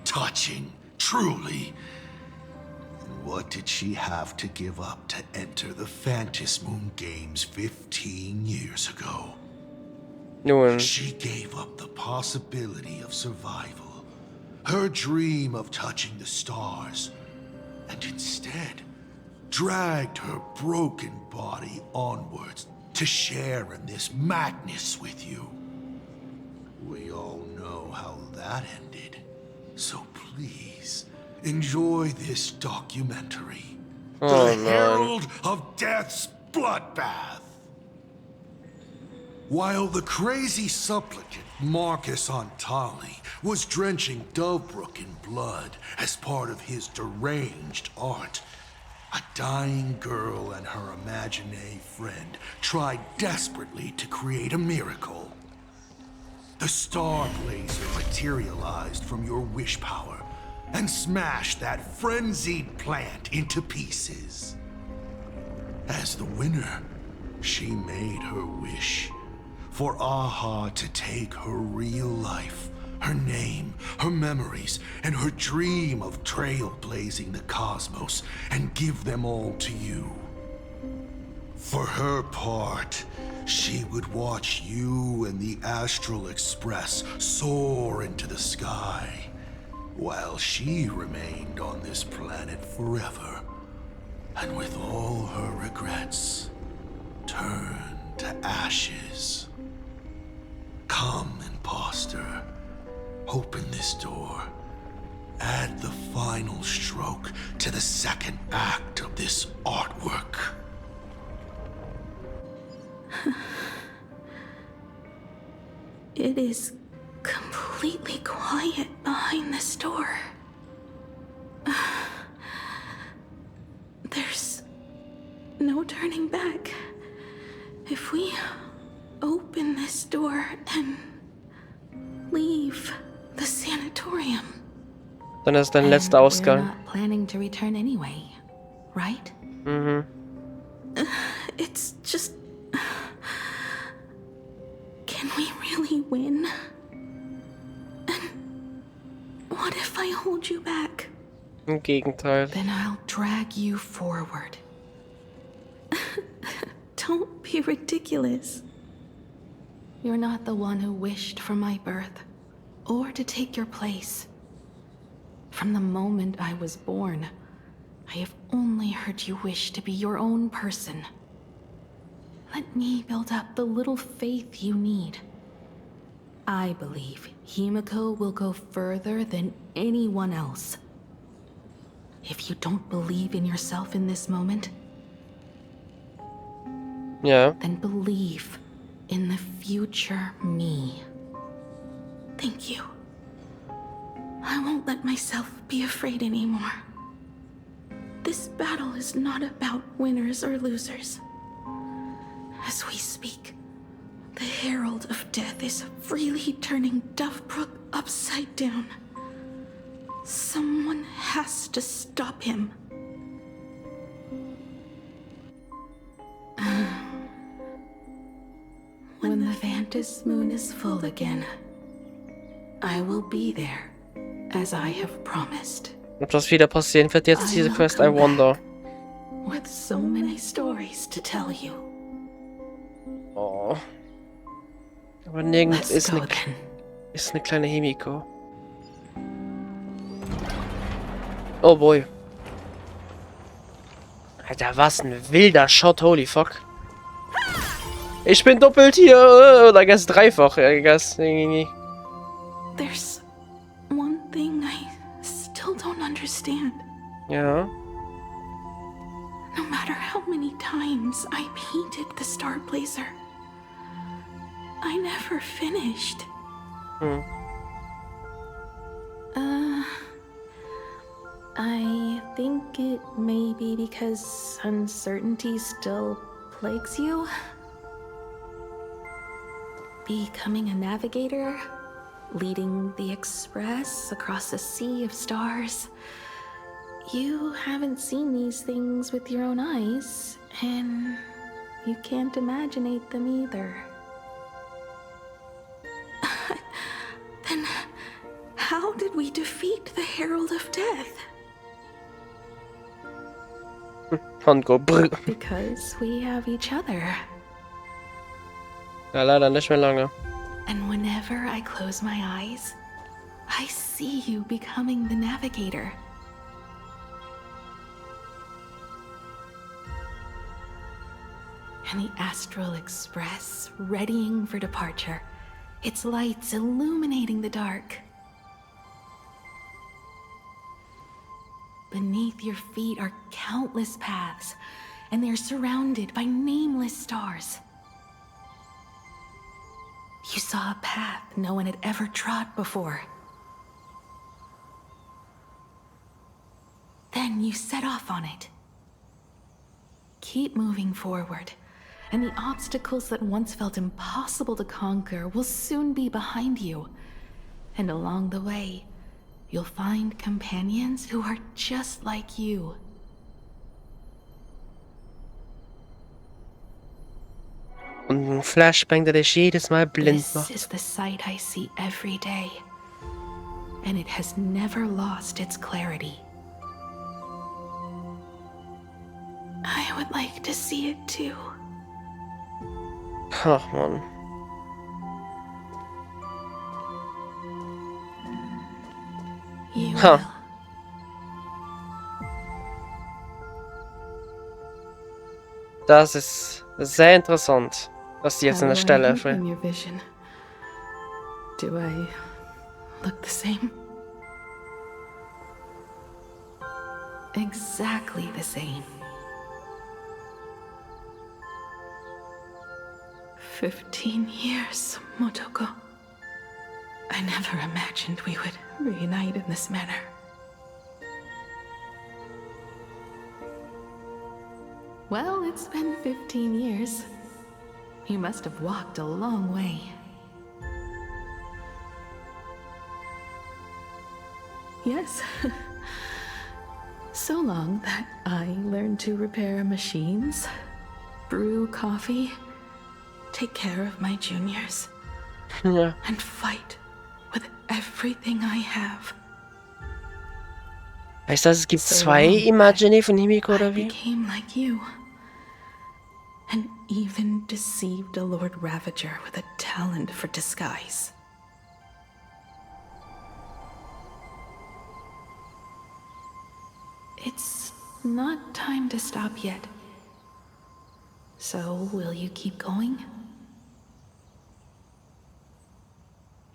S3: Touching, truly. What did she have to give up to enter the Phantasmoon Games 15 years ago?
S1: Nun,
S3: She gave up the possibility of survival, her dream of touching the stars, and instead dragged her broken body onwards to share in this madness with you. We all know how that ended, so please enjoy this documentary.
S1: Oh
S3: the
S1: nein.
S3: herald of death's bloodbath. While the crazy supplicant Marcus Antali was drenching Dovebrook in blood as part of his deranged art, a dying girl and her imaginary friend tried desperately to create a miracle. The star blazer materialized from your wish power and smashed that frenzied plant into pieces. As the winner, she made her wish for Aha to take her real life, her name, her memories, and her dream of trailblazing the cosmos and give them all to you. For her part, she would watch you and the Astral Express soar into the sky, while she remained on this planet forever, and with all her regrets, turned to ashes. Come, imposter. Open this door. Add the final stroke to the second act of this artwork.
S2: It is completely quiet behind this door. There's no turning back. If we open this door and leave the sanatorium,
S1: Dann ist dein letzter
S2: we're
S1: Ausgang.
S2: not planning to return anyway, right?
S1: Mhm.
S2: It's just... Can we really win? And what if I hold you back?
S1: Im Gegenteil.
S2: Then I'll drag you forward. Don't be ridiculous. You're not the one who wished for my birth, or to take your place. From the moment I was born, I have only heard you wish to be your own person. Let me build up the little faith you need. I believe Himiko will go further than anyone else. If you don't believe in yourself in this moment,
S1: Ja.
S2: then believe in the future me. Thank you. I won't let myself be afraid anymore. This battle is not about winners or losers. As we speak, the Herald of Death is freely turning Dovebrook upside down. Someone has to stop him. When the Vantis moon is full again, I will be there, as I have promised.
S1: Ob das wieder passieren wird, jetzt diese Quest, I wonder.
S2: With so many stories to tell you.
S1: Oh. Aber nirgends
S2: Let's
S1: ist
S2: go
S1: eine
S2: then.
S1: kleine Himiko. Oh boy. Alter, was ein wilder Shot, holy fuck. Ich bin doppelt hier, oder I guess dreifach, I guess.
S2: There's one thing I still don't understand.
S1: Ja.
S2: No matter how many times I painted the Star Blazer, I never finished.
S1: Hm.
S2: I think it may be because uncertainty still plagues you. Becoming a navigator, leading the Express across a sea of stars. You haven't seen these things with your own eyes, and you can't imaginate them either. Then how did we defeat the Herald of Death?
S1: Hand go brr.
S2: Because we have each other.
S1: Ja, leider nicht mehr lange.
S2: And whenever I close my eyes, I see you becoming the navigator. And the Astral Express readying for departure, its lights illuminating the dark. Beneath your feet are countless paths, and they're surrounded by nameless stars. You saw a path no one had ever trod before. Then you set off on it. Keep moving forward, and the obstacles that once felt impossible to conquer will soon be behind you. And along the way, you'll find companions who are just like you.
S1: Und ein Flashbang, der dich jedes Mal blind
S2: This
S1: macht.
S2: is the sight I see every day, and it has never lost its clarity. I would like to see it too.
S1: Ach, Mann.
S2: You
S1: Huh.
S2: will.
S1: Das ist sehr interessant, was die jetzt an der
S2: How do I
S1: Stelle
S2: look
S1: will.
S2: in your vision? Do I look the same? Exactly the same. 15 years, Motoko. I never imagined we would reunite in this manner. Well, it's been 15 years. You must have walked a long way. Yes. So long that I learned to repair machines, brew coffee, take care of my juniors,
S1: Ja.
S2: and fight with everything I have.
S1: Heißt das, es gibt
S2: So
S1: zwei
S2: long
S1: Imagine von Himiko
S2: I
S1: oder wie?
S2: became like you, and even deceived a Lord Ravager with a talent for disguise. It's not time to stop yet. So, will you keep going?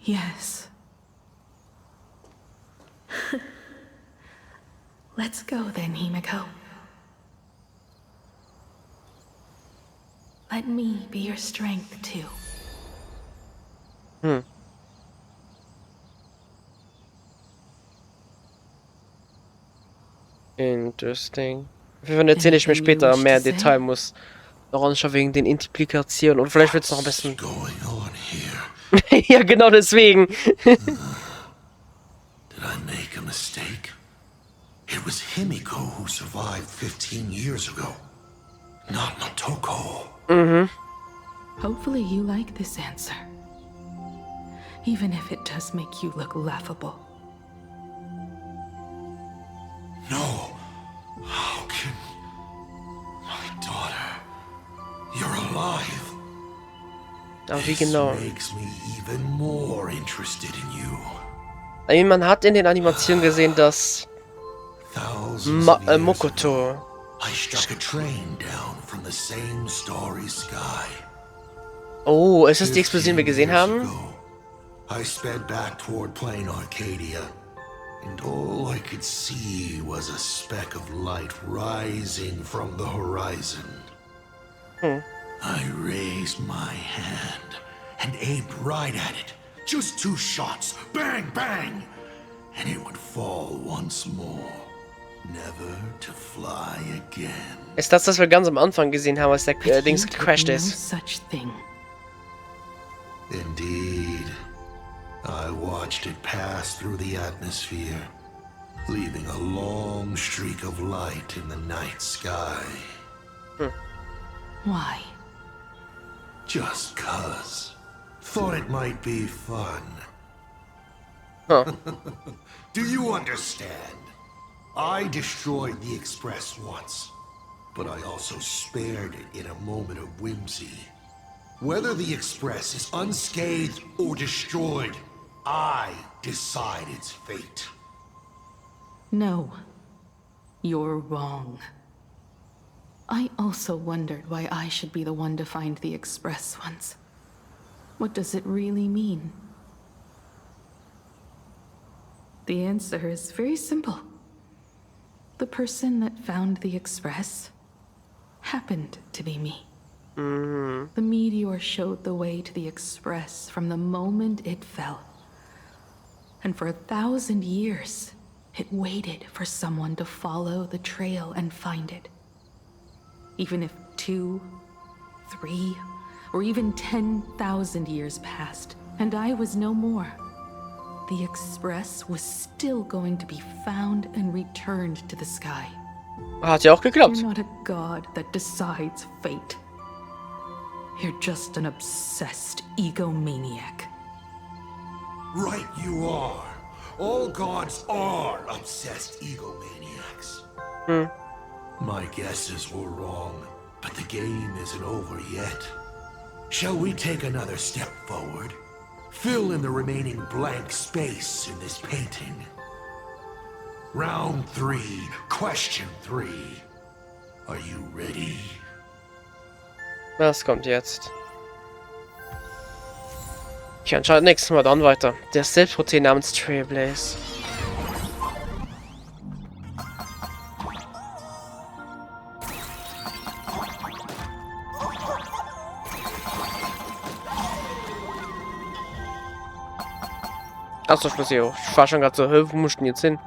S2: Yes. Let's go then, Himiko. Let me be your strength too.
S1: Interesting. Auf jeden Fall erzähle ich mir
S2: Anything you
S1: später
S2: wish
S1: mehr
S2: to say?
S1: Detail, muss noch anschauen wegen den Implikationen und vielleicht wird es noch ein
S3: What's
S1: bisschen...
S3: going on here?
S1: Ja, genau deswegen.
S3: Did I make a mistake? It was Himiko who survived 15 years ago, not Motoko.
S2: Hopefully you like this answer. Even if it does make you look laughable.
S3: No. How can... My daughter... You're alive.
S1: Aber wie
S3: This
S1: genau?
S3: makes me even more interested in you.
S1: I mean, man hat in den Animationen gesehen, dass
S3: Thousands of years
S1: Mokoto...
S3: ago, I struck a train down from the same starry sky.
S1: Oh, ist das die Explosion, die wir gesehen
S3: 15
S1: haben?
S3: years ago, I sped back toward Plain Arcadia, and all I could see was a speck of light rising from the horizon. I raised my hand and aimed right at it. Just 2 shots, bang, bang, and it would fall once more, never to fly again.
S1: Ist das, was wir ganz am Anfang gesehen haben, als der
S2: But
S1: Dings
S2: you did
S1: gecrashed
S2: no
S1: ist?
S2: such thing.
S3: Indeed. I watched it pass through the atmosphere, leaving a long streak of light in the night sky.
S2: Why?
S3: Just 'cause. Thought it might be fun.
S1: Huh.
S3: Do you understand? I destroyed the Express once, but I also spared it in a moment of whimsy. Whether the Express is unscathed or destroyed, I decide its fate.
S2: No. You're wrong. I also wondered why I should be the one to find the Express once. What does it really mean? The answer is very simple. The person that found the Express happened to be me. The meteor showed the way to the Express from the moment it fell. And for 1,000 years, it waited for someone to follow the trail and find it. Even if 2, 3, or even 10,000 years passed, and I was no more, the Express was still going to be found and returned to the sky.
S1: Hat ja auch geklappt.
S2: You're not a god that decides fate. You're just an obsessed egomaniac.
S3: Right you are. All gods are obsessed egomaniacs. My guesses were wrong, but the game isn't over yet. Shall we take another step forward? Fill in the remaining blank space in this painting. Round 3, question 3. Are you ready?
S1: Was kommt jetzt? Okay, anscheinend nächstes Mal dann weiter. Der Selbstporträt namens Trailblaze. Achso, Spazio. Ich war schon gerade so, wo muss ich denn jetzt hin?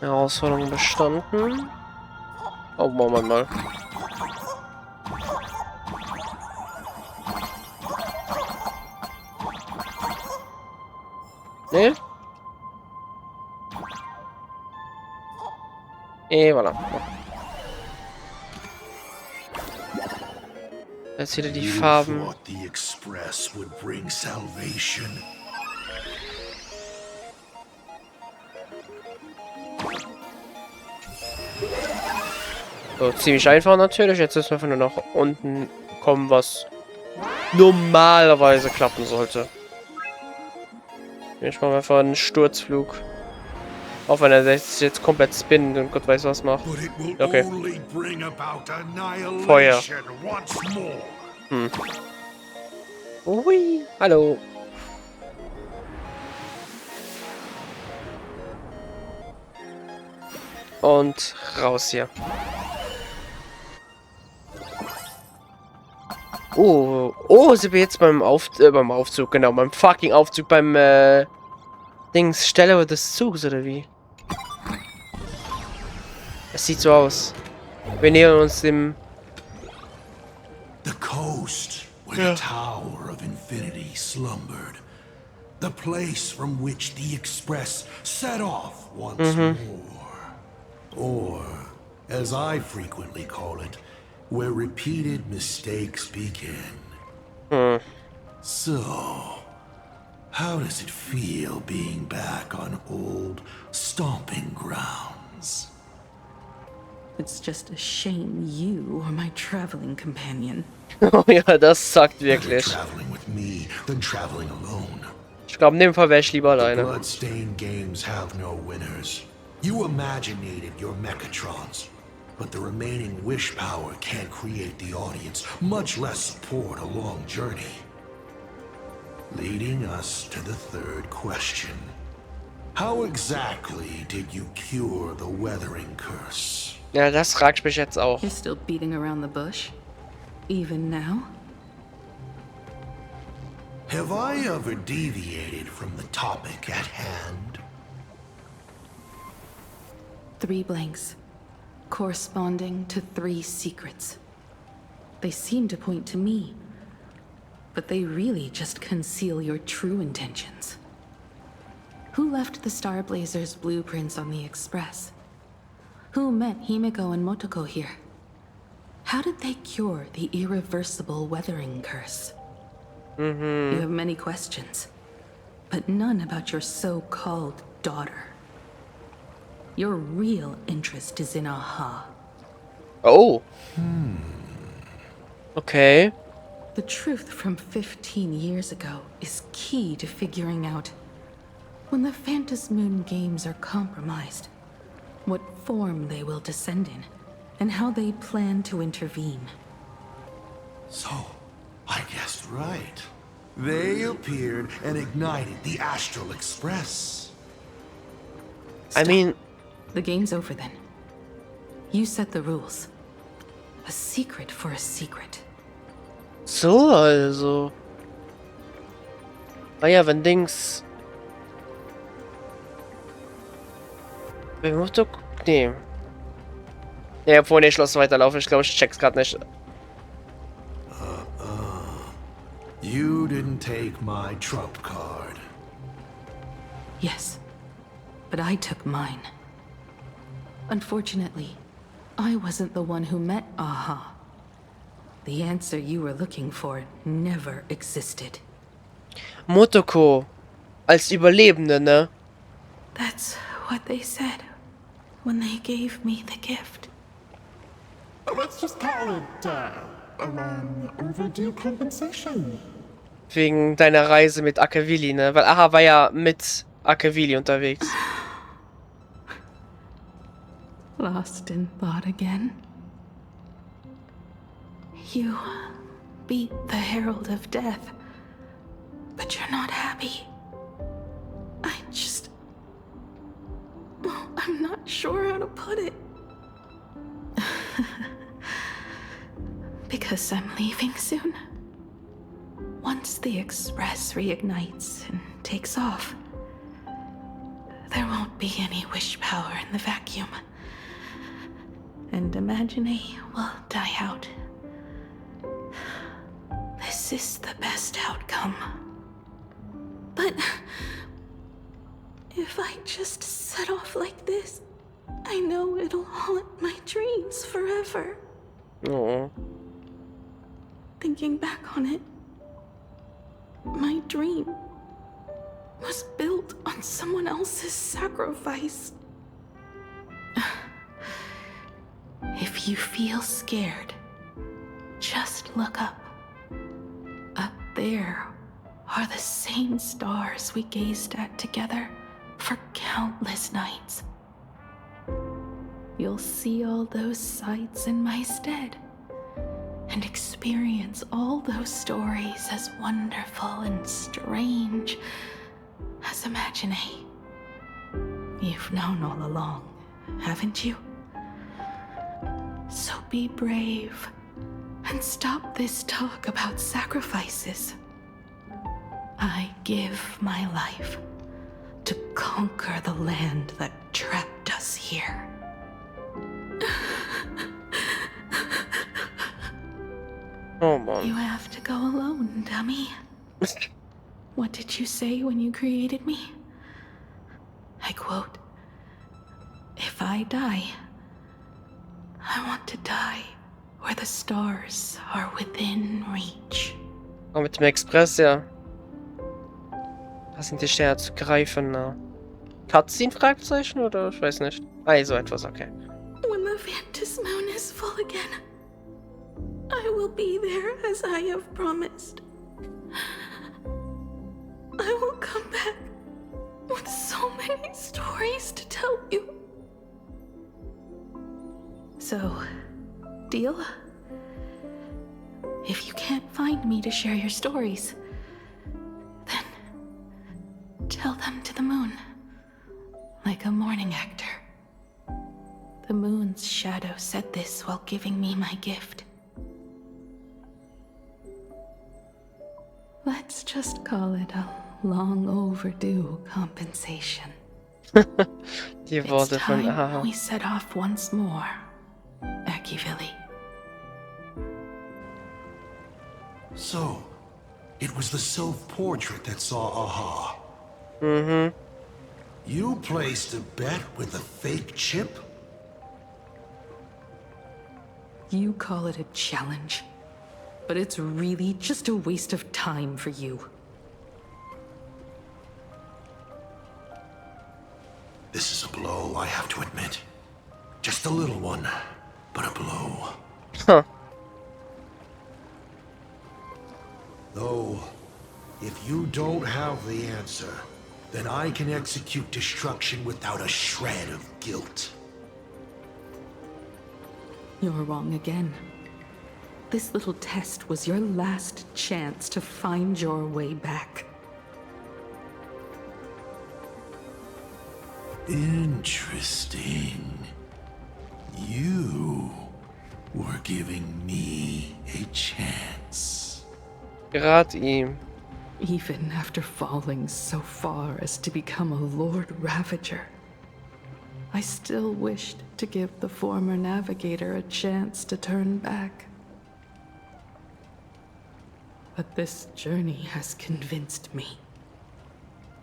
S1: Herausforderung bestanden. Oh, Moment mal. Ne? Voilà. Jetzt wieder die Farben.
S3: Thought the Express would bring salvation.
S1: So, ziemlich einfach natürlich. Jetzt müssen wir einfach nur nach unten kommen, was normalerweise klappen sollte. Ich mache einfach einen Sturzflug. Auch wenn er sich jetzt komplett spinnt und Gott weiß was macht. Okay. Feuer. Ui, hallo. Und raus hier. Oh, sind wir jetzt beim Aufzug, genau, beim fucking Aufzug, beim Dings, Stelle des Zugs, oder wie? Es sieht so aus. Wir nähern uns dem...
S3: The coast, where the Tower of Infinity slumbered. The place from which the Express set off once more. Or, as I frequently call it, where repeated mistakes begin. So, how does it feel being back on old stomping grounds?
S2: It's just a shame you are my traveling companion.
S1: Oh ja, das sagt
S3: Better
S1: wirklich.
S3: traveling with me than traveling alone.
S1: Ich glaube, in dem Fall wäre ich lieber alleine.
S3: Bloodstained games have no winners. You imaginated your Mechatrons, but the remaining wish power can't create the audience, much less support a long journey. Leading us to the third question. How exactly did you cure the weathering curse?
S1: Ja, das fragt mich jetzt auch.
S2: You're still beating around the bush? Even now?
S3: Have I ever deviated from the topic at hand?
S2: 3 blanks, corresponding to 3 secrets. They seem to point to me, but they really just conceal your true intentions. Who left the Star Blazers' blueprints on the Express? Who met Himiko and Motoko here? How did they cure the irreversible weathering curse? You have many questions, but none about your so-called daughter. Your real interest is in Aha.
S1: Oh. Okay.
S2: The truth from 15 years ago is key to figuring out when the Phantasmoon games are compromised, what form they will descend in, and how they plan to intervene.
S3: So, I guessed right. They appeared and ignited the Astral Express.
S1: I mean...
S2: The game's over then. You set the rules. A secret for a secret.
S1: So, also. Ah ja, wenn Dings... Wenn Motto... Nee. Ja, obwohl, nee, Schloss weiterlaufen. Ich glaube, ich check's gerade nicht.
S3: You didn't take my trump card.
S2: Yes, but I took mine. Unfortunately, I wasn't the one who met Aha. The answer you were looking for never existed.
S1: Motoko. Als Überlebende, ne?
S2: That's what they said when they gave me the gift.
S6: Let's just call it, a long overdue compensation.
S1: Wegen deiner Reise mit Akavili, ne? Weil Aha war ja mit Akavili unterwegs.
S2: Lost in thought again. You beat the Herald of Death, but you're not happy. I'm not sure how to put it. Because I'm leaving soon. Once the Express reignites and takes off, there won't be any wish power in the vacuum. And Imagine will die out. This is the best outcome. But if I just set off like this, I know it'll haunt my dreams forever.
S1: Oh.
S2: Thinking back on it, my dream was built on someone else's sacrifice. If you feel scared, just look up. Up there are the same stars we gazed at together for countless nights. You'll see all those sights in my stead and experience all those stories as wonderful and strange as Imagine. You've known all along, haven't you? So be brave and stop this talk about sacrifices. I give my life to conquer the land that trapped us here.
S1: Oh, man.
S2: You have to go alone, dummy. What did you say when you created me? I quote, "If I die, I want to die where the stars are within reach."
S1: Aber mit dem Express, ja. Da sind die Sterne zu greifen, ne? Cutscene, Fragezeichen, oder? Ich weiß nicht. Ah, so etwas, okay.
S2: When the Ventus moon is full again, I will be there as I have promised. I will come back with so many stories to tell you. So, deal? If you can't find me to share your stories, then tell them to the moon, like a morning actor. The moon's shadow said this while giving me my gift. Let's just call it a long overdue compensation.
S1: Die Worte
S2: It's
S1: von
S2: time
S1: Aha.
S2: we set off once more, Akivili.
S3: So, it was the self-portrait that saw Aha.
S1: Mhm.
S3: You placed a bet with a fake chip?
S2: You call it a challenge, but it's really just a waste of time for you.
S3: This is a blow, I have to admit. Just a little one, but a blow.
S1: Huh.
S3: Though, if you don't have the answer, then I can execute destruction without a shred of guilt.
S2: You're wrong again. This little test was your last chance to find your way back.
S3: Interesting. You were giving me a chance.
S1: Rat ihm.
S2: Even after falling so far as to become a Lord Ravager, I still wished to give the former navigator a chance to turn back. But this journey has convinced me.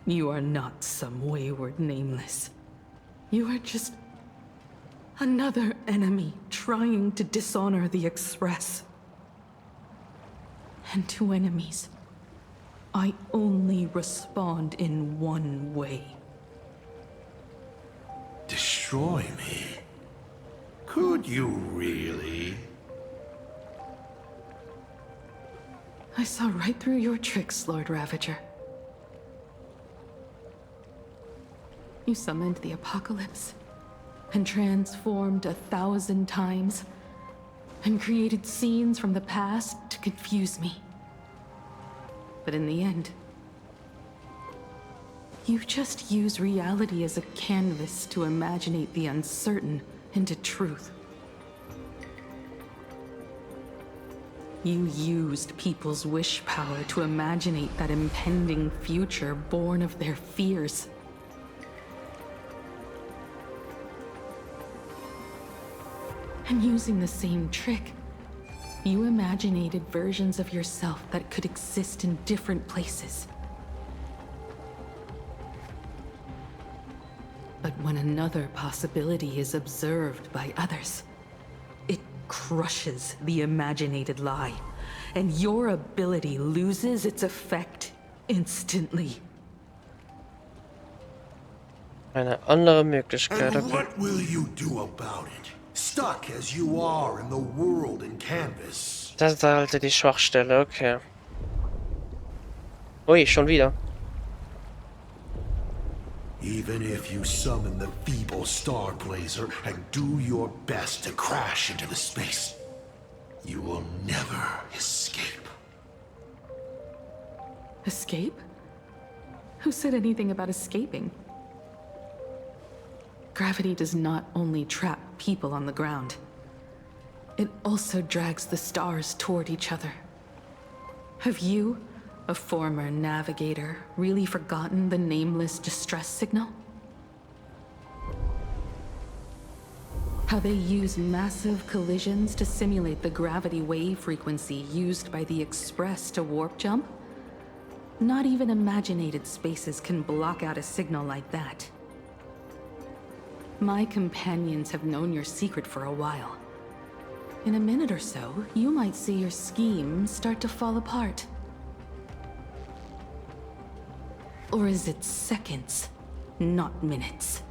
S2: You are not some wayward nameless. You are just another enemy trying to dishonor the Express. And to enemies, I only respond in one way.
S3: Destroy me? Could you really?
S2: I saw right through your tricks, Lord Ravager. You summoned the apocalypse, and transformed 1,000 times, and created scenes from the past to confuse me. But in the end, you just use reality as a canvas to imaginate the uncertain into truth. You used people's wish power to imaginate that impending future born of their fears. And using the same trick, you imaginated versions of yourself that could exist in different places. But when another possibility is observed by others, it crushes the imaginated lie, and your ability loses its effect instantly.
S1: Eine andere Möglichkeit,
S3: And
S1: okay.
S3: what will you do about it? Stuck as you are in the world in canvas.
S1: Das ist halt die Schwachstelle, okay. Ui, schon wieder.
S3: Even if you summon the feeble star blazer and do your best to crash into the space, you will never escape.
S2: Escape? Who said anything about escaping? Gravity does not only trap people on the ground, it also drags the stars toward each other. Have you, a former navigator, really forgotten the nameless distress signal? How they use massive collisions to simulate the gravity wave frequency used by the Express to warp jump? Not even imaginated spaces can block out a signal like that. My companions have known your secret for a while. In a minute or so, you might see your scheme start to fall apart. Or is it seconds, not minutes?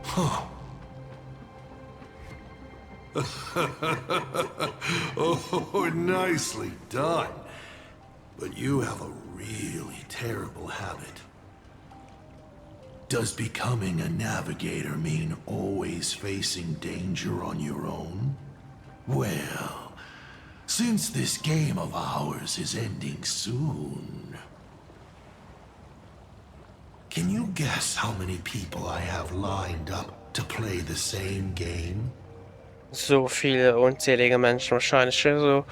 S3: Huh. Oh, nicely done. But you have a really terrible habit. Does becoming a navigator mean always facing danger on your own? Well, since this game of ours is ending soon, can you guess how many people I have lined up to play the same game?
S1: So viele unzählige Menschen wahrscheinlich. So.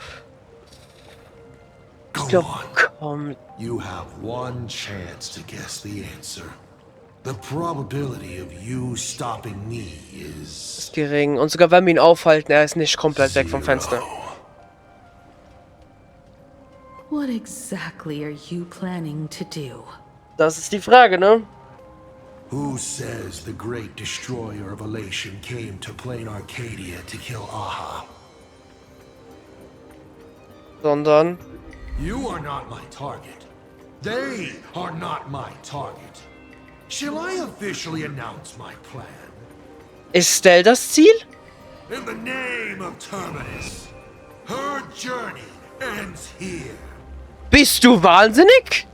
S3: Go on.
S1: Komm.
S3: You have one chance to guess the answer. The probability of you stopping me is
S1: Ist gering. Und sogar wenn wir ihn aufhalten, er ist nicht komplett weg vom Fenster.
S2: What exactly are you planning to do?
S1: Das ist die Frage, ne?
S3: Who says the great destroyer of Elation came to plain Arcadia to kill Aha?
S1: Sondern
S3: You are not my target. They are not my target. Shall I officially announce my plan?
S1: ist Stell das Ziel?
S3: In the name of Terminus, her journey ends here.
S1: Bist du wahnsinnig?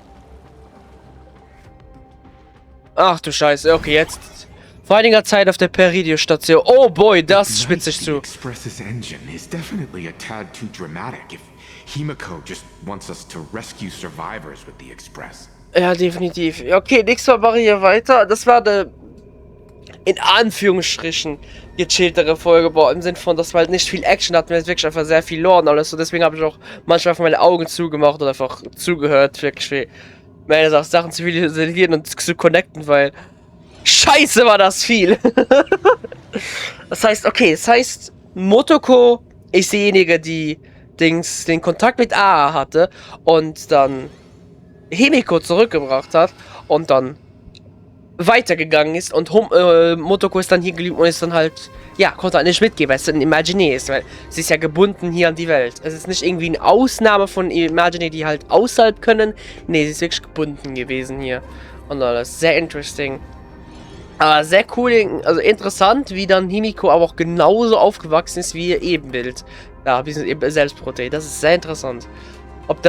S1: Ach du Scheiße, okay, jetzt. Vor einiger Zeit auf der Peridio-Station. Oh boy, das spitzt sich zu.
S7: Express's engine is definitely a tad too dramatic if Himiko just wants us to rescue survivors with the Express.
S1: Ja, definitiv. Okay, nächstes Mal mache ich hier weiter. Das war eine, in Anführungsstrichen, gechilltere Folge. Boah, im Sinn von, dass wir halt nicht viel Action hatten. Wir hatten wirklich einfach sehr viel Lore und alles. Und deswegen habe ich auch manchmal einfach meine Augen zugemacht und einfach zugehört. Wirklich wie meine Sachen zu visualisieren und zu connecten, weil Scheiße war das viel. Das heißt, okay, das heißt, Motoko ist diejenige, die den Kontakt mit AA hatte und dann Himiko zurückgebracht hat und dann weitergegangen ist und Motoko ist dann hier geblieben und ist dann halt, ja, konnte halt nicht mitgehen, weil es dann Imaginär ist, weil sie ist ja gebunden hier an die Welt. Es ist nicht irgendwie eine Ausnahme von Imaginär, die halt außerhalb können. Nee, sie ist wirklich gebunden gewesen hier. Und alles sehr interesting. Aber sehr cool, also interessant, wie dann Himiko aber auch genauso aufgewachsen ist wie ihr Ebenbild. Ja, wie sie Selbstporträt. Das ist sehr interessant. Ob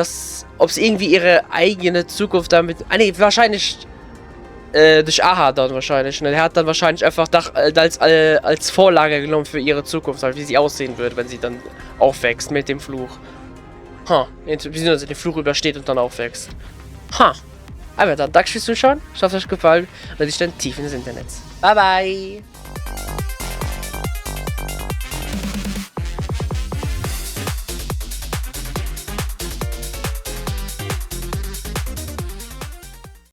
S1: sie irgendwie ihre eigene Zukunft damit... Ah ne, wahrscheinlich durch Aha dann wahrscheinlich. Ne? Er hat dann wahrscheinlich einfach als Vorlage genommen für ihre Zukunft, halt, wie sie aussehen wird, wenn sie dann aufwächst mit dem Fluch. Wie sie den Fluch übersteht und dann aufwächst. Aber dann danke fürs Zuschauen. Ich hoffe, es hat euch gefallen. Und ich dann tief ins Internet. Bye bye.